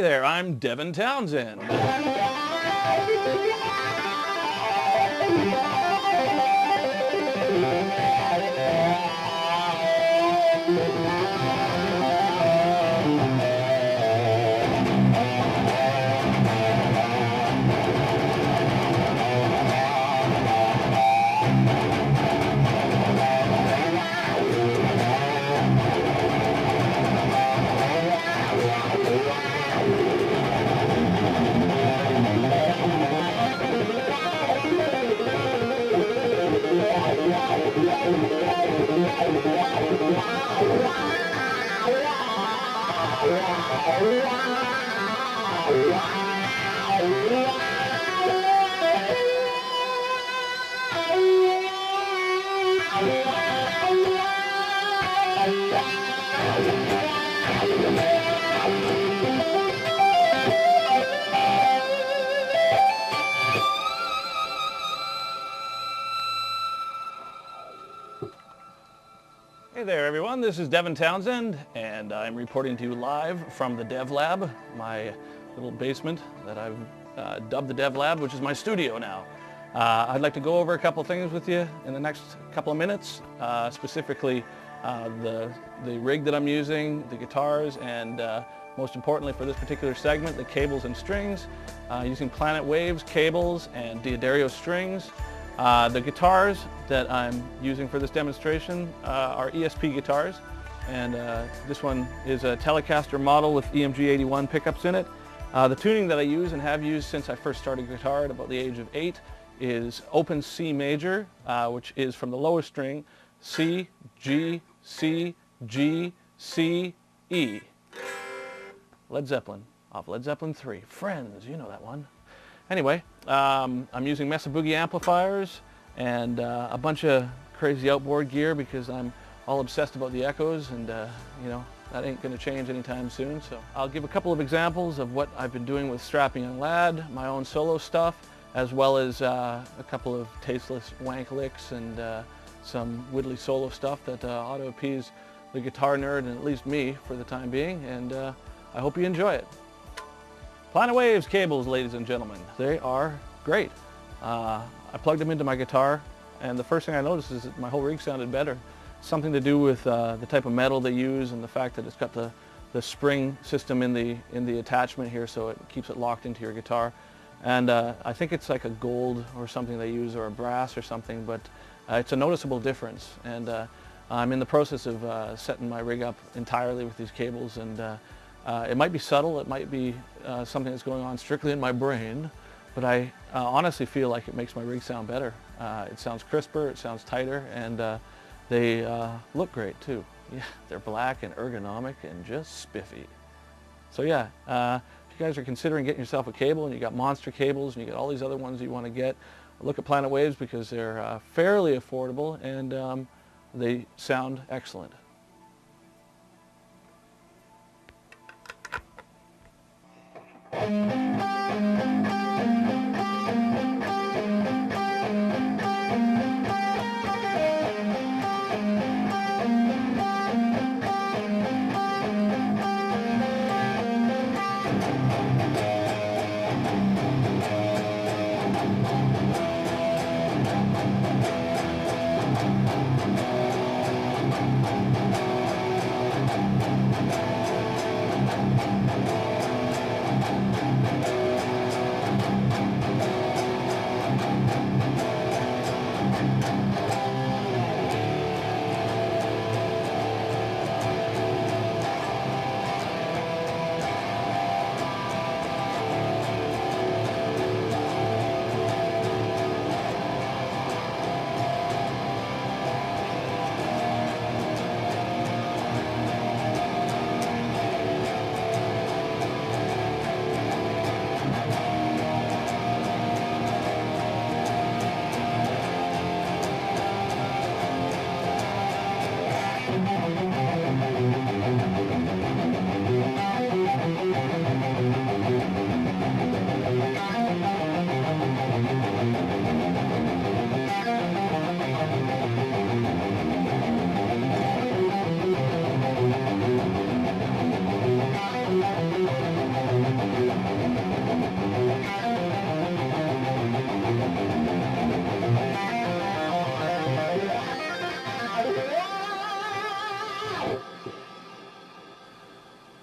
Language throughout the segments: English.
there, I'm Devin Townsend. Hey there everyone, this is Devin Townsend and I'm reporting to you live from the Dev Lab, my little basement that I've dubbed the Dev Lab, which is my studio now. I'd like to go over a couple things with you in the next couple of minutes, specifically the rig that I'm using, the guitars, and most importantly for this particular segment, the cables and strings, using Planet Waves cables and D'Addario strings. The guitars that I'm using for this demonstration are ESP guitars, and this one is a Telecaster model with EMG 81 pickups in it. The tuning that I use and have used since I first started guitar at about the age of 8 is open C major, which is from the lowest string, C, G, C, G, C, E. Led Zeppelin, off Led Zeppelin 3. Friends, you know that one. Anyway, I'm using Mesa Boogie amplifiers and a bunch of crazy outboard gear because I'm all obsessed about the echoes, and you know, that ain't going to change anytime soon. So I'll give a couple of examples of what I've been doing with Strapping Young Lad, my own solo stuff, as well as a couple of tasteless wank licks and some widdly solo stuff that ought to appease the guitar nerd and at least me for the time being, and I hope you enjoy it. Planet Waves cables, ladies and gentlemen. They are great. I plugged them into my guitar, and the first thing I noticed is that my whole rig sounded better. Something to do with the type of metal they use and the fact that it's got the spring system in the attachment here, so it keeps it locked into your guitar. And I think it's like a gold or something they use, or a brass or something, but it's a noticeable difference. And I'm in the process of setting my rig up entirely with these cables, and it might be subtle, it might be something that's going on strictly in my brain, but I honestly feel like it makes my rig sound better. It sounds crisper, it sounds tighter, and they look great too. Yeah, they're black and ergonomic and just spiffy. So yeah, if you guys are considering getting yourself a cable, and you got monster cables and you got all these other ones you want to get, look at Planet Waves because they're fairly affordable, and they sound excellent.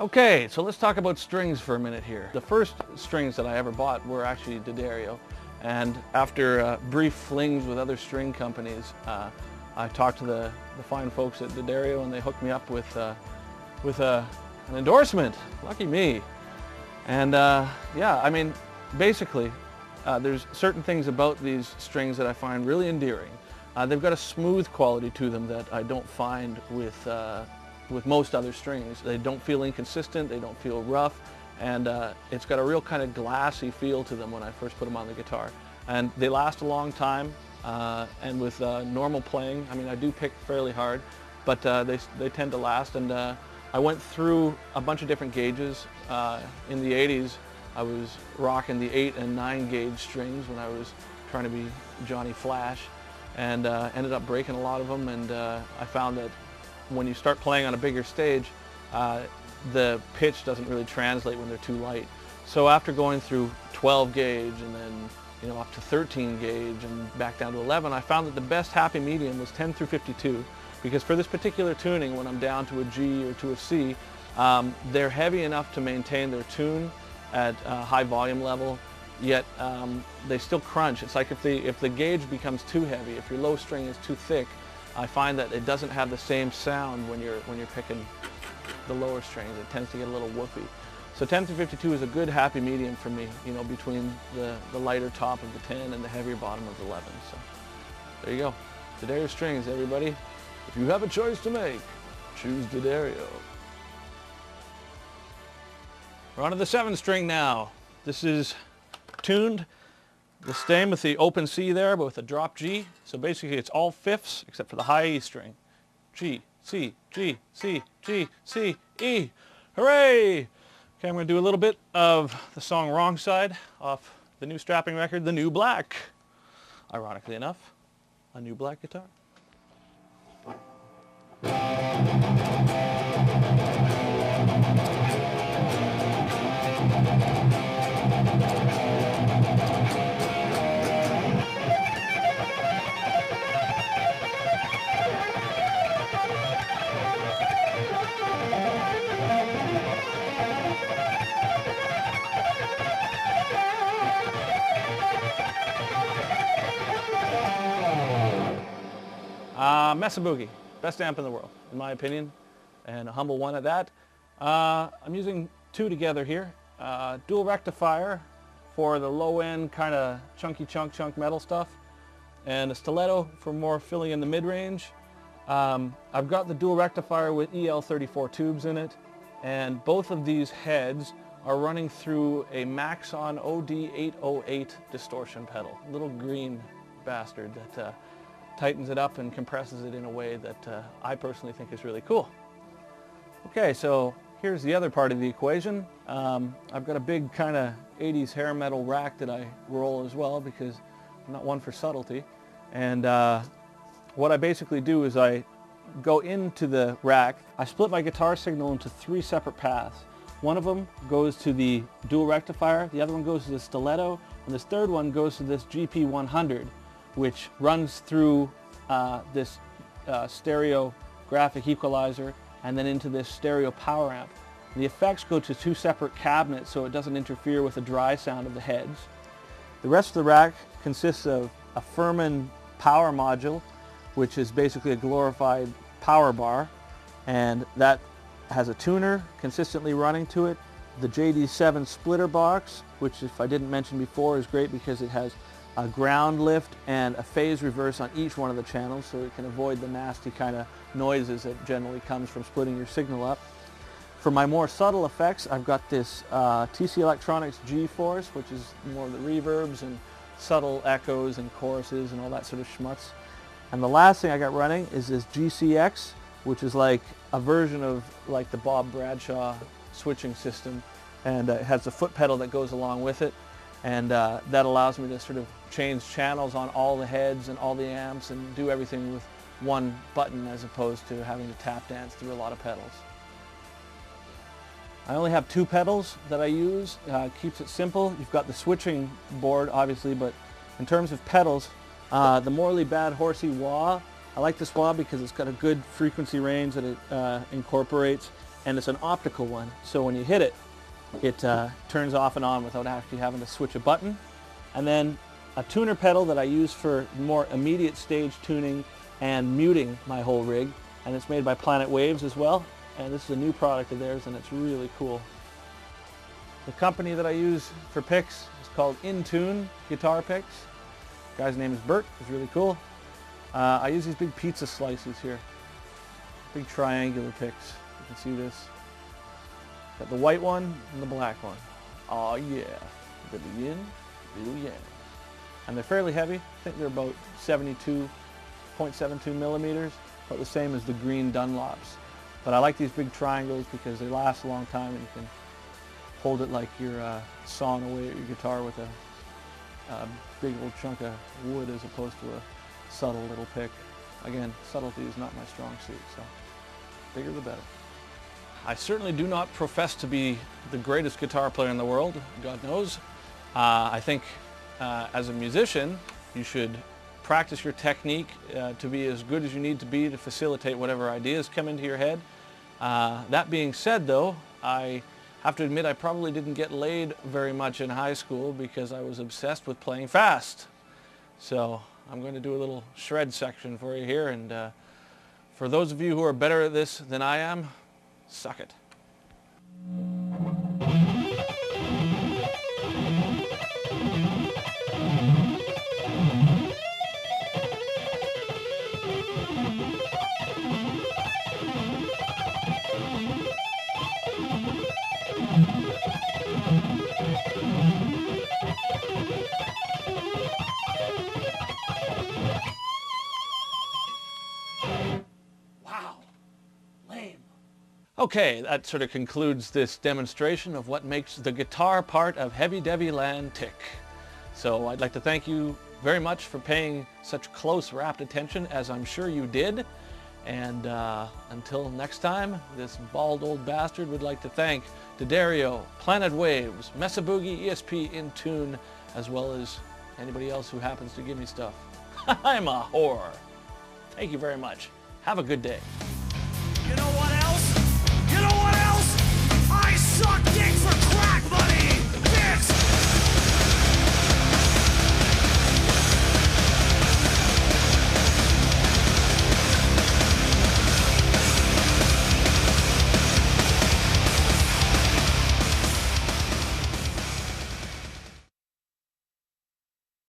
Okay, so let's talk about strings for a minute here. The first strings that I ever bought were actually D'Addario, and after brief flings with other string companies, I talked to the fine folks at D'Addario, and they hooked me up with an endorsement. Lucky me. And yeah, I mean, basically, there's certain things about these strings that I find really endearing. They've got a smooth quality to them that I don't find with most other strings. They don't feel inconsistent, they don't feel rough, and it's got a real kind of glassy feel to them when I first put them on the guitar. And they last a long time, and with normal playing, I mean, I do pick fairly hard, but they tend to last. And I went through a bunch of different gauges. In the 80s, I was rocking the 8 and 9 gauge strings when I was trying to be Johnny Flash, and ended up breaking a lot of them. And I found that when you start playing on a bigger stage, the pitch doesn't really translate when they're too light. So after going through 12 gauge and then up to 13 gauge and back down to 11, I found that the best happy medium was 10 through 52, because for this particular tuning, when I'm down to a G or to a C, they're heavy enough to maintain their tune at a high volume level, yet they still crunch. It's like if the gauge becomes too heavy, if your low string is too thick, I find that it doesn't have the same sound when you're picking the lower strings. It tends to get a little woofy. So 10 through 52 is a good happy medium for me, between the lighter top of the 10 and the heavier bottom of the 11. So there you go. D'Addario strings, everybody. If you have a choice to make, choose D'Addario. We're on to the 7 string now. This is tuned the same with the open C there, but with a drop G. So basically it's all fifths except for the high E string. G, C, G, C, G, C, E. Hooray! Okay, I'm going to do a little bit of the song Wrong Side off the new strapping record, The New Black. Ironically enough, a new black guitar. Mesa Boogie, best amp in the world, in my opinion, and a humble one at that. I'm using 2 together here. Dual rectifier for the low-end kind of chunky chunk metal stuff, and a stiletto for more filling in the mid-range. I've got the dual rectifier with EL34 tubes in it, and both of these heads are running through a Maxon OD808 distortion pedal, a little green bastard that tightens it up and compresses it in a way that I personally think is really cool. Okay, so here's the other part of the equation. I've got a big kind of 80s hair metal rack that I roll as well, because I'm not one for subtlety. And what I basically do is I go into the rack. I split my guitar signal into 3 separate paths. One of them goes to the dual rectifier, the other one goes to the stiletto, and this third one goes to this GP100, which runs through this stereo graphic equalizer and then into this stereo power amp. The effects go to 2 separate cabinets so it doesn't interfere with the dry sound of the heads. The rest of the rack consists of a Furman power module, which is basically a glorified power bar, and that has a tuner consistently running to it. The JD7 splitter box, which, if I didn't mention before, is great because it has a ground lift and a phase reverse on each one of the channels, so it can avoid the nasty kind of noises that generally comes from splitting your signal up. For my more subtle effects, I've got this TC Electronics G-Force, which is more of the reverbs and subtle echoes and choruses and all that sort of schmutz. And the last thing I got running is this GCX, which is like a version of like the Bob Bradshaw switching system, and it has a foot pedal that goes along with it, and that allows me to sort of change channels on all the heads and all the amps and do everything with one button as opposed to having to tap dance through a lot of pedals. I only have 2 pedals that I use. Keeps it simple. You've got the switching board obviously, but in terms of pedals, the Morley Bad Horsey wah, I like this wah because it's got a good frequency range that it incorporates, and it's an optical one. So when you hit it, it turns off and on without actually having to switch a button. And then a tuner pedal that I use for more immediate stage tuning and muting my whole rig. And it's made by Planet Waves as well. And this is a new product of theirs, and it's really cool. The company that I use for picks is called In Tune Guitar Picks. The guy's name is Bert. He's really cool. I use these big pizza slices here. Big triangular picks. You can see this. Got the white one and the black one. Oh yeah. Little yin, little yang. And they're fairly heavy. I think they're about 72.72 millimeters. About the same as the green Dunlops. But I like these big triangles because they last a long time, and you can hold it like you're sawing away at your guitar with a big old chunk of wood as opposed to a subtle little pick. Again, subtlety is not my strong suit, so bigger the better. I certainly do not profess to be the greatest guitar player in the world, God knows. I think as a musician, you should practice your technique to be as good as you need to be to facilitate whatever ideas come into your head. That being said, though, I have to admit I probably didn't get laid very much in high school because I was obsessed with playing fast. So I'm going to do a little shred section for you here, and for those of you who are better at this than I am, suck it. Okay, that sort of concludes this demonstration of what makes the guitar part of Heavy Devy Land tick. So I'd like to thank you very much for paying such close, rapt attention, as I'm sure you did. And until next time, this bald old bastard would like to thank D'Addario, Planet Waves, Mesa Boogie, ESP, In Tune, as well as anybody else who happens to give me stuff. I'm a whore. Thank you very much. Have a good day. You know what